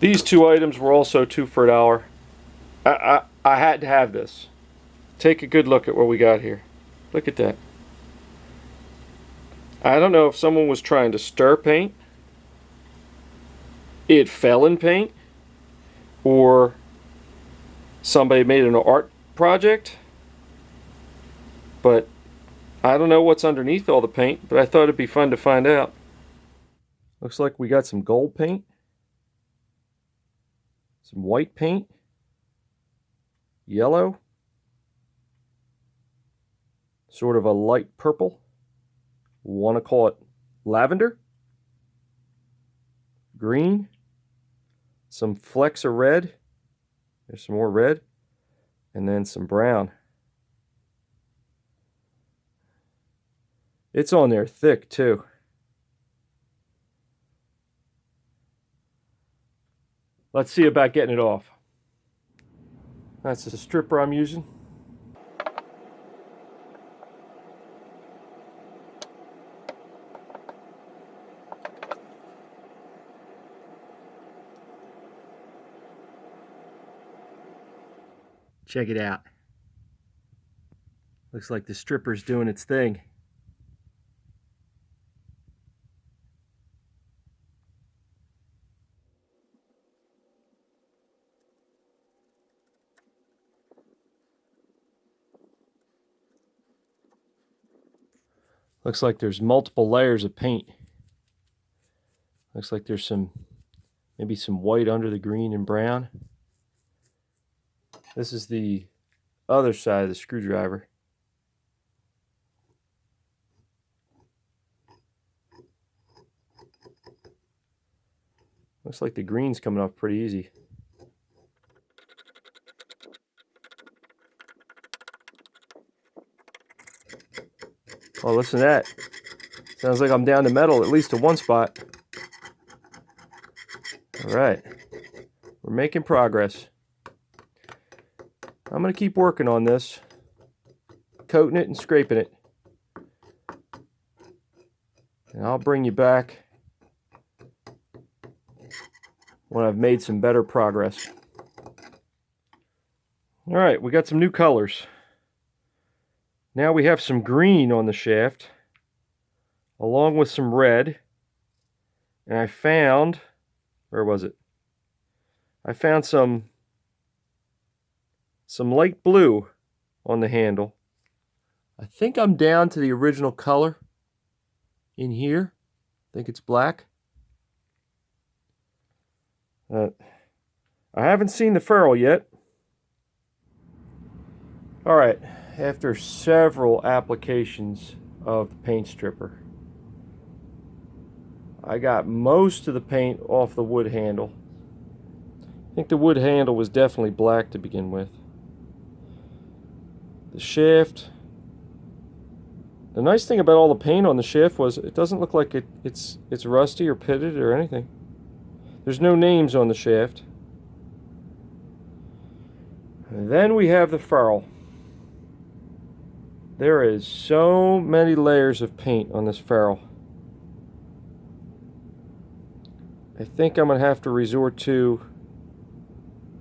These two items were also 2 for $1. I had to have this. Take a good look at what we got here. Look at that. I don't know if someone was trying to stir paint, it fell in paint, or somebody made an art project, but I don't know what's underneath all the paint, but I thought it'd be fun to find out. Looks like we got some gold paint, some white paint, yellow, sort of a light purple, want to call it lavender, green, some flecks of red, there's some more red, and then some brown. It's on there thick too. Let's see about getting it off. That's the stripper I'm using. Check it out. Looks like the stripper's doing its thing. Looks like there's multiple layers of paint. Looks like there's maybe some white under the green and brown. This is the other side of the screwdriver. Looks like the green's coming off pretty easy. Oh, listen to that. Sounds like I'm down to metal, at least to one spot. All right. We're making progress. I'm going to keep working on this, coating it and scraping it. And I'll bring you back when I've made some better progress. All right, we got some new colors. Now we have some green on the shaft, along with some red. And I found, where was it? I found some light blue on the handle. I think I'm down to the original color in here. I think it's black. I haven't seen the ferrule yet. All right, after several applications of the paint stripper, I got most of the paint off the wood handle. I think the wood handle was definitely black to begin with. The shaft, the nice thing about all the paint on the shaft was it doesn't look like it's rusty or pitted or anything. There's no names on the shaft. And then we have the ferrule. There is so many layers of paint on this ferrule. I think I'm going to have to resort to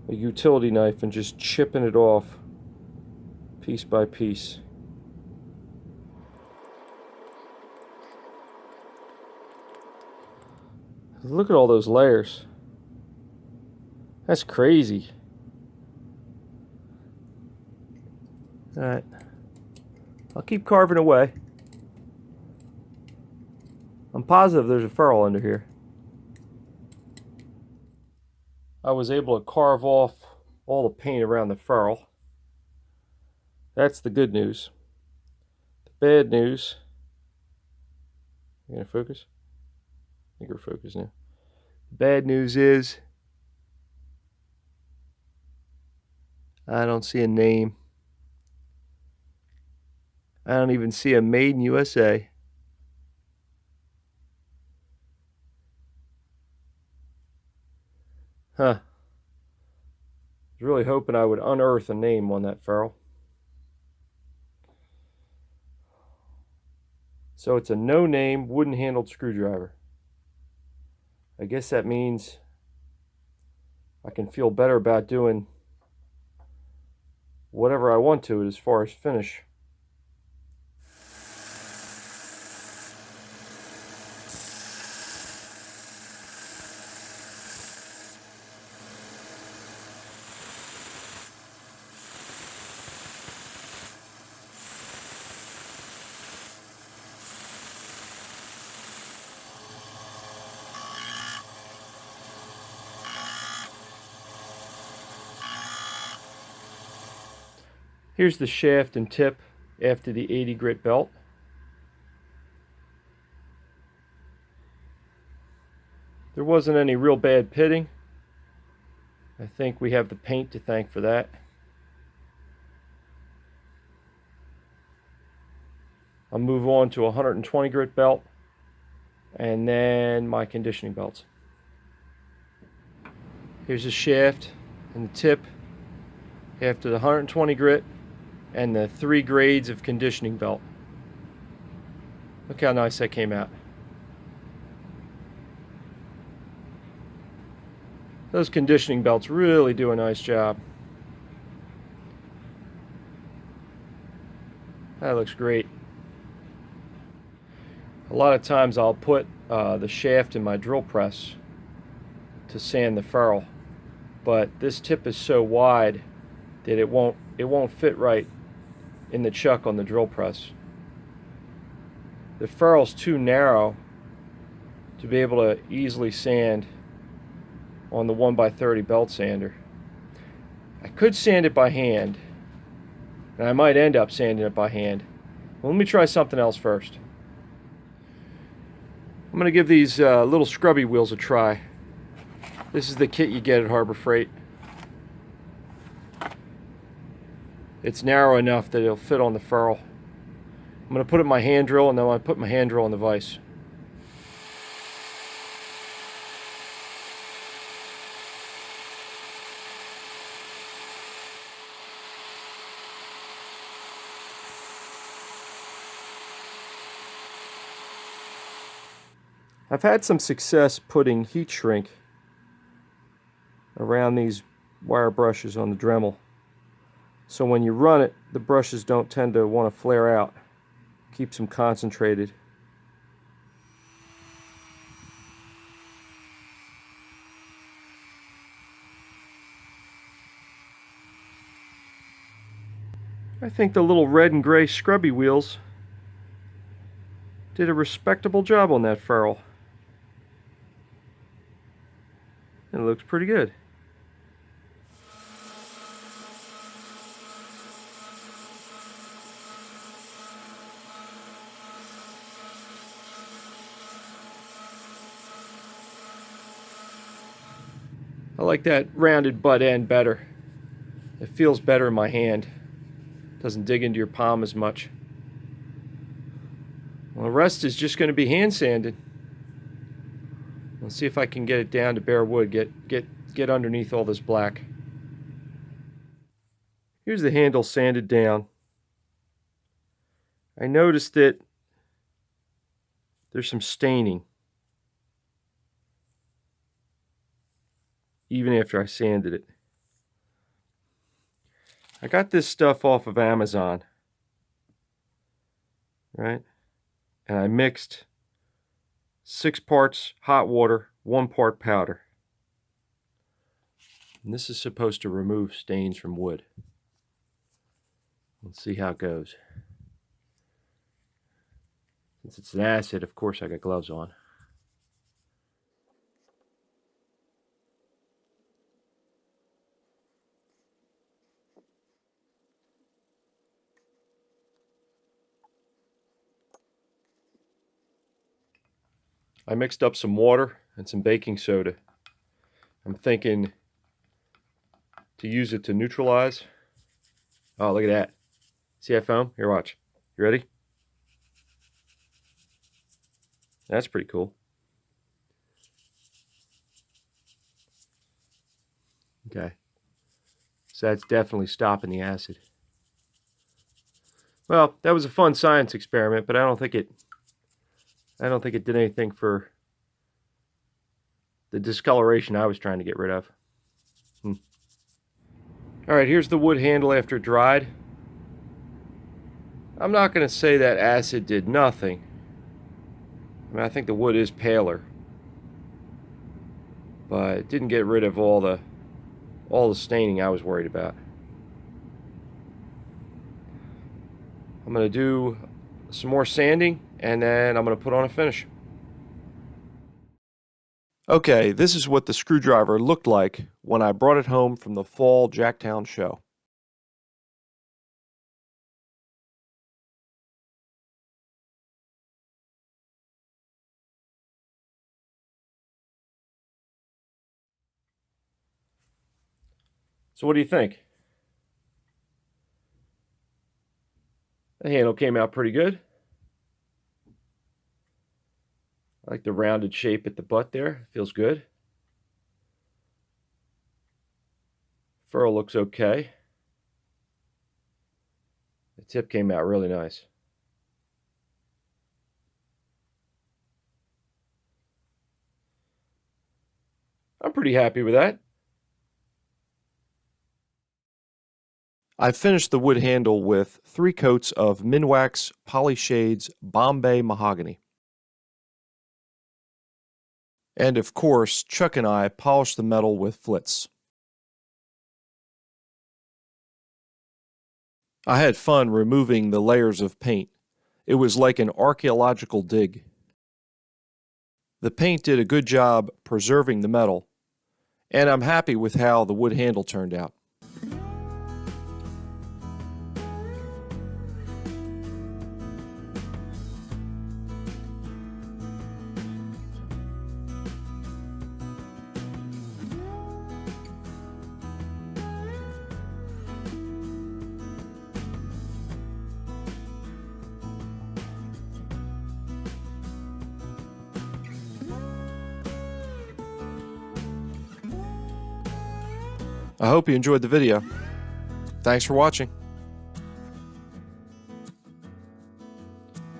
a utility knife and just chipping it off piece by piece. Look at all those layers. That's crazy. All right. I'll keep carving away. I'm positive there's a ferrule under here. I was able to carve off all the paint around the ferrule. That's the good news. The bad news. You gonna focus? I think we're focused now. The bad news is I don't see a name. I don't even see a Made in USA. Huh. I was really hoping I would unearth a name on that ferrule. So it's a no-name wooden-handled screwdriver. I guess that means I can feel better about doing whatever I want to as far as finish. Here's the shaft and tip after the 80 grit belt. There wasn't any real bad pitting. I think we have the paint to thank for that. I'll move on to a 120 grit belt and then my conditioning belts. Here's the shaft and the tip after the 120 grit and the 3 grades of conditioning belt. Look how nice that came out. Those conditioning belts really do a nice job. That looks great. A lot of times I'll put the shaft in my drill press to sand the ferrule, but this tip is so wide that it won't fit right in the chuck on the drill press. The ferrule's too narrow to be able to easily sand on the 1x30 belt sander. I could sand it by hand, and I might end up sanding it by hand. Well, let me try something else first. I'm going to give these little scrubby wheels a try. This is the kit you get at Harbor Freight. It's narrow enough that it'll fit on the ferrule. I'm going to put it in my hand drill, and then I put my hand drill in the vise. I've had some success putting heat shrink around these wire brushes on the Dremel, so when you run it, the brushes don't tend to want to flare out. Keeps them concentrated. I think the little red and gray scrubby wheels did a respectable job on that ferrule. It looks pretty good. I like that rounded butt end better. It feels better in my hand. Doesn't dig into your palm as much. Well, the rest is just going to be hand sanded. Let's see if I can get it down to bare wood, get underneath all this black. Here's the handle sanded down. I noticed that there's some staining even after I sanded it. I got this stuff off of Amazon, right? And I mixed 6 parts hot water, 1 part powder. And this is supposed to remove stains from wood. Let's see how it goes. Since it's an acid, of course I got gloves on. I mixed up some water and some baking soda. I'm thinking to use it to neutralize. Oh, look at that. See that foam? Here, watch. You ready? That's pretty cool. Okay. So that's definitely stopping the acid. Well, that was a fun science experiment, but I don't think it did anything for the discoloration I was trying to get rid of. Alright, here's the wood handle after it dried. I'm not going to say that acid did nothing. I mean, I think the wood is paler, but it didn't get rid of all the staining I was worried about. I'm going to do some more sanding, and then I'm going to put on a finish. Okay, this is what the screwdriver looked like when I brought it home from the fall Jacktown show. So what do you think? The handle came out pretty good. I like the rounded shape at the butt there. Feels good. Ferrule looks okay. The tip came out really nice. I'm pretty happy with that. I finished the wood handle with 3 coats of Minwax Polyshades Bombay Mahogany. And of course, Chuck and I polished the metal with Flitz. I had fun removing the layers of paint. It was like an archaeological dig. The paint did a good job preserving the metal, and I'm happy with how the wood handle turned out. I hope you enjoyed the video. Thanks for watching.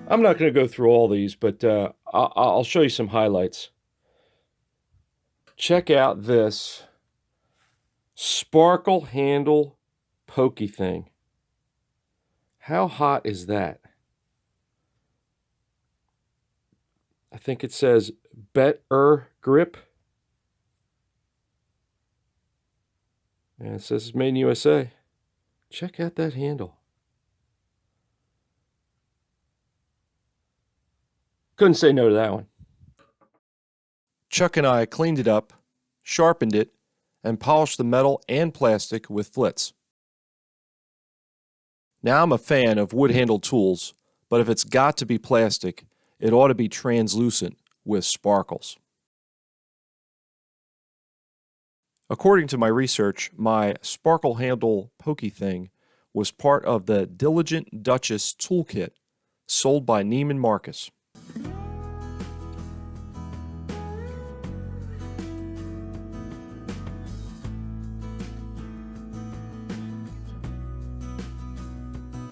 I'm not going to go through all these, but I'll show you some highlights. Check out this sparkle handle pokey thing. How hot is that? I think it says Better Grip. And it says it's made in USA. Check out that handle. Couldn't say no to that one. Chuck and I cleaned it up, sharpened it, and polished the metal and plastic with Flitz. Now I'm a fan of wood handled tools, but if it's got to be plastic, it ought to be translucent with sparkles. According to my research, my sparkle handle pokey thing was part of the Diligent Duchess toolkit sold by Neiman Marcus.